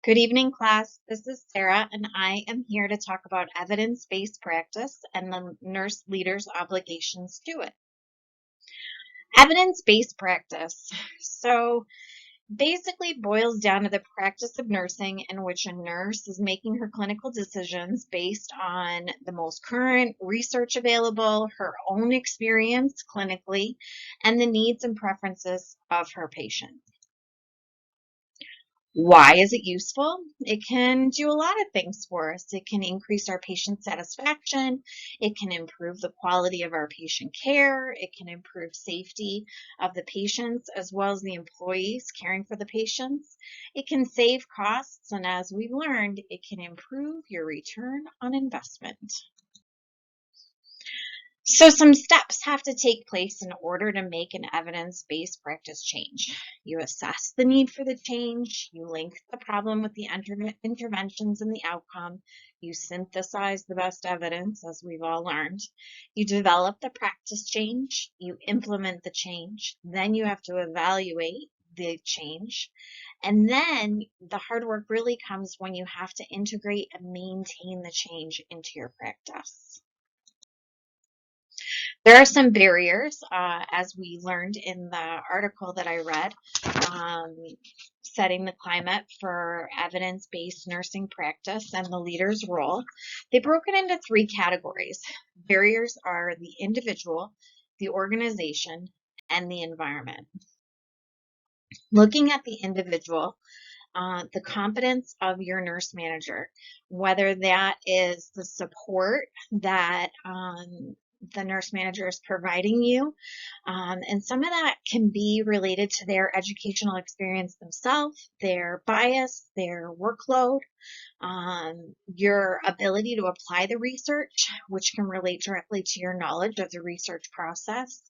Good evening, class. This is Sarah, and I am here to talk about evidence-based practice and the nurse leader's obligations to it. Evidence-based practice. So basically boils down to the practice of nursing in which a nurse is making her clinical decisions based on the most current research available, her own experience clinically, and the needs and preferences of her patient. Why is it useful? It can do a lot of things for us. It can increase our patient satisfaction. It can improve the quality of our patient care. It can improve safety of the patients as well as the employees caring for the patients. It can save costs, and as we've learned, it can improve your return on investment. So some steps have to take place in order to make an evidence-based practice change. You assess the need for the change, you link the problem with the interventions and the outcome, you synthesize the best evidence, as we've all learned, you develop the practice change, you implement the change, then you have to evaluate the change, and then the hard work really comes when you have to integrate and maintain the change into your practice. There are some barriers, as we learned in the article that I read, Setting the Climate for Evidence-Based Nursing Practice and the Leader's Role. They broke it into three categories. Barriers are the individual, the organization, and the environment. Looking at the individual, the competence of your nurse manager, whether that is the support that the nurse manager is providing you. And some of that can be related to their educational experience themselves, their bias, their workload, your ability to apply the research, which can relate directly to your knowledge of the research process,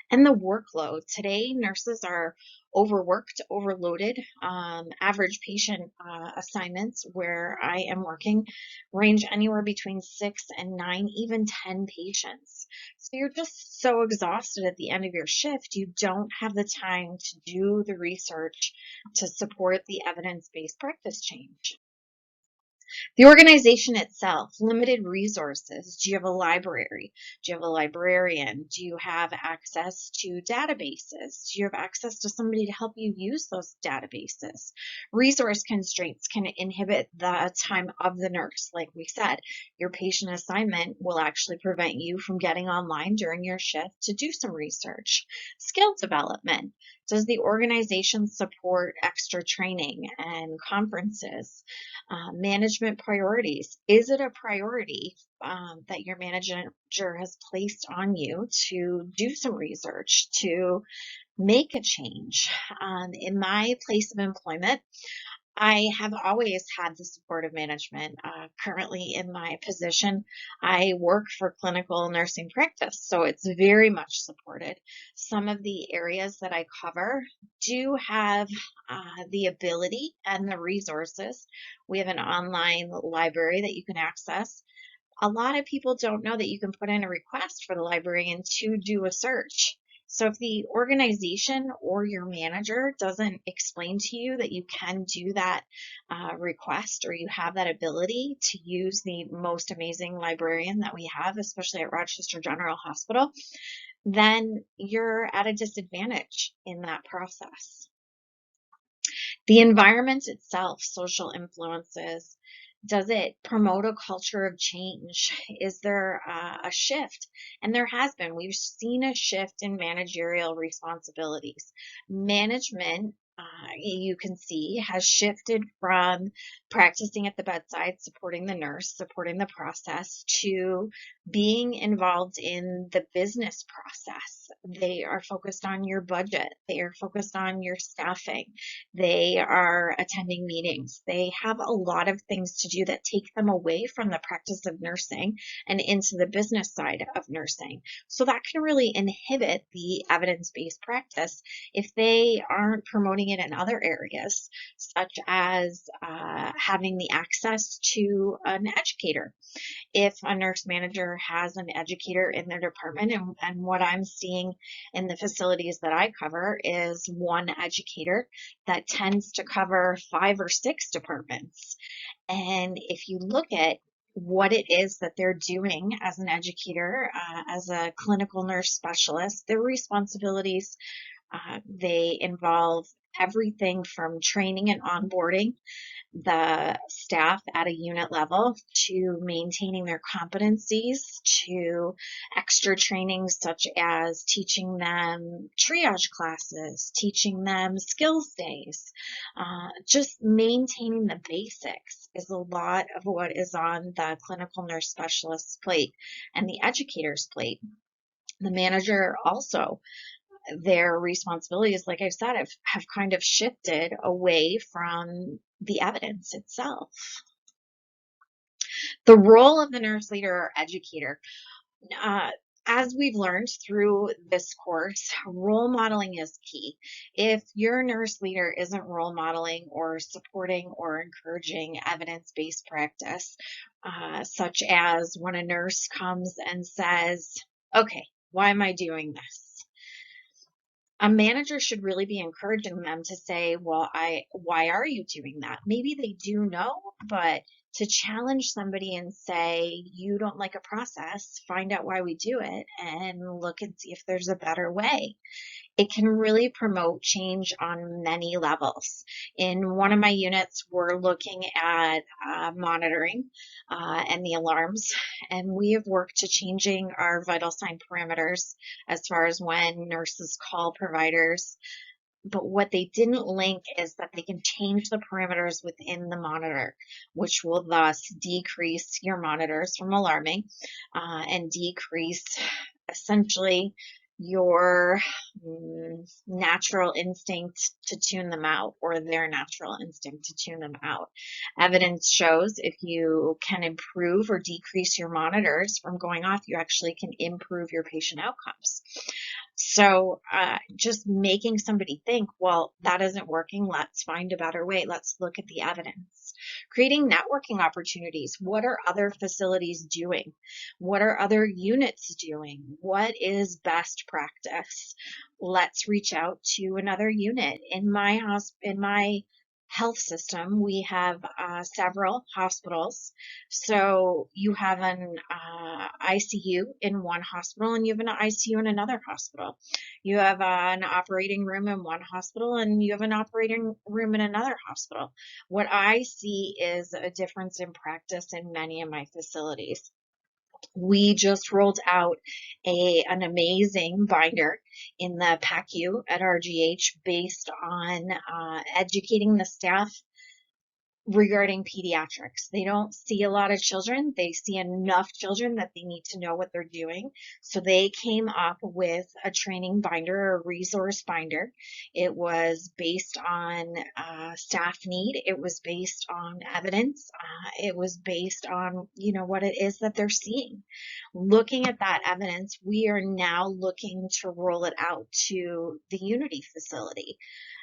and the workload. Today, nurses are overworked, overloaded. Average patient assignments where I am working range anywhere between 6 and 9, even 10 patients. So you're just so exhausted at the end of your shift, you don't have the time to do the research to support the evidence-based practice change. The organization itself, limited resources. Do you have a library? Do you have a librarian? Do you have access to databases? Do you have access to somebody to help you use those databases? Resource constraints can inhibit the time of the nurse. Like we said, your patient assignment will actually prevent you from getting online during your shift to do some research. Skill development. Does the organization support extra training and conferences? Management priorities. Is it a priority that your manager has placed on you to do some research, to make a change? In my place of employment, I have always had the support of management. Currently in my position, I work for clinical nursing practice, so it's very much supported. Some of the areas that I cover do have the ability and the resources. We have an online library that you can access. A lot of people don't know that you can put in a request for the librarian to do a search. So if the organization or your manager doesn't explain to you that you can do that request, or you have that ability to use the most amazing librarian that we have, especially at Rochester General Hospital, then you're at a disadvantage in that process. The environment itself, social influences. Does it promote a culture of change? Is there a shift? And there has been. We've seen a shift in managerial responsibilities. Management, you can see, has shifted from practicing at the bedside, supporting the nurse, supporting the process, to being involved in the business process. They are focused on your budget. They are focused on your staffing. They are attending meetings. They have a lot of things to do that take them away from the practice of nursing and into the business side of nursing. So that can really inhibit the evidence-based practice if they aren't promoting doing it in other areas, such as having the access to an educator. If a nurse manager has an educator in their department, and what I'm seeing in the facilities that I cover is one educator that tends to cover 5 or 6 departments. And if you look at what it is that they're doing as an educator, as a clinical nurse specialist, their responsibilities, they involve everything from training and onboarding the staff at a unit level, to maintaining their competencies, to extra trainings such as teaching them triage classes, teaching them skills days. Just maintaining the basics is a lot of what is on the clinical nurse specialist's plate and the educator's plate. The manager also, their responsibilities, like I said, have kind of shifted away from the evidence itself. The role of the nurse leader or educator, as we've learned through this course, role modeling is key. If your nurse leader isn't role modeling or supporting or encouraging evidence-based practice, such as when a nurse comes and says, okay, why am I doing this? A manager should really be encouraging them to say, well, why are you doing that? Maybe they do know, but to challenge somebody and say, you don't like a process, find out why we do it and look and see if there's a better way. It can really promote change on many levels. In one of my units, we're looking at monitoring and the alarms, and we have worked to changing our vital sign parameters as far as when nurses call providers. But what they didn't link is that they can change the parameters within the monitor, which will thus decrease your monitors from alarming and decrease essentially your natural instinct to tune them out, or their natural instinct to tune them out. Evidence shows if you can improve or decrease your monitors from going off, you actually can improve your patient outcomes. So just making somebody think, well, that isn't working, let's find a better way, let's look at the evidence. Creating networking opportunities. What are other facilities doing? What are other units doing? What is best practice? Let's reach out to another unit. In my health system, we have several hospitals. So you have an ICU in one hospital, and you have an ICU in another hospital. You have an operating room in one hospital, and you have an operating room in another hospital. What I see is a difference in practice in many of my facilities. We just rolled out an amazing binder in the PACU at RGH based on educating the staff regarding pediatrics. They don't see a lot of children. They see enough children that they need to know what they're doing. So they came up with a training binder, or a resource binder. It was based on staff need. It was based on evidence. It was based on, what it is that they're seeing. Looking at that evidence, we are now looking to roll it out to the Unity facility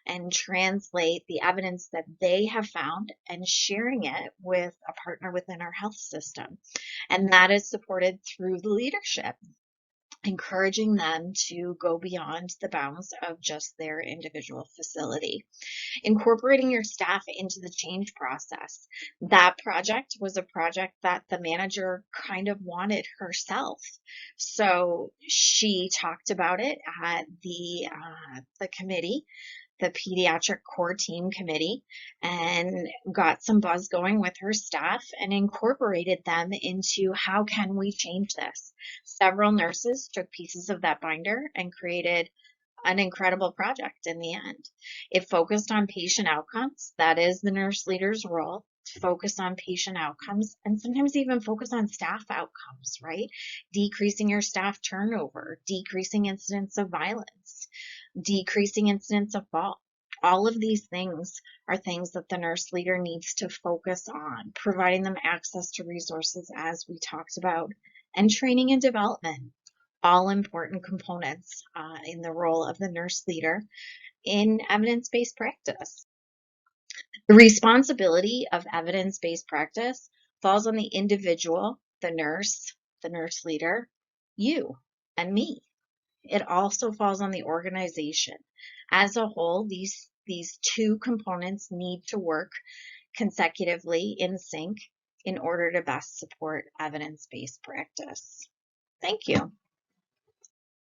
and translate the evidence that they have found and sharing it with a partner within our health system. And that is supported through the leadership, encouraging them to go beyond the bounds of just their individual facility. Incorporating your staff into the change process. That project was a project that the manager kind of wanted herself. So she talked about it at the committee, the pediatric core team committee, and got some buzz going with her staff and incorporated them into how can we change this. Several nurses took pieces of that binder and created an incredible project in the end. It focused on patient outcomes. That is the nurse leader's role, to focus on patient outcomes, and sometimes even focus on staff outcomes, right? Decreasing your staff turnover, decreasing incidents of violence, decreasing incidents of fall. All of these things are things that the nurse leader needs to focus on, providing them access to resources as we talked about, and training and development. all important components in the role of the nurse leader in evidence-based practice. The responsibility of evidence-based practice falls on the individual, the nurse leader, you, and me. It also falls on the organization. As a whole, these two components need to work consecutively in sync in order to best support evidence-based practice. Thank you.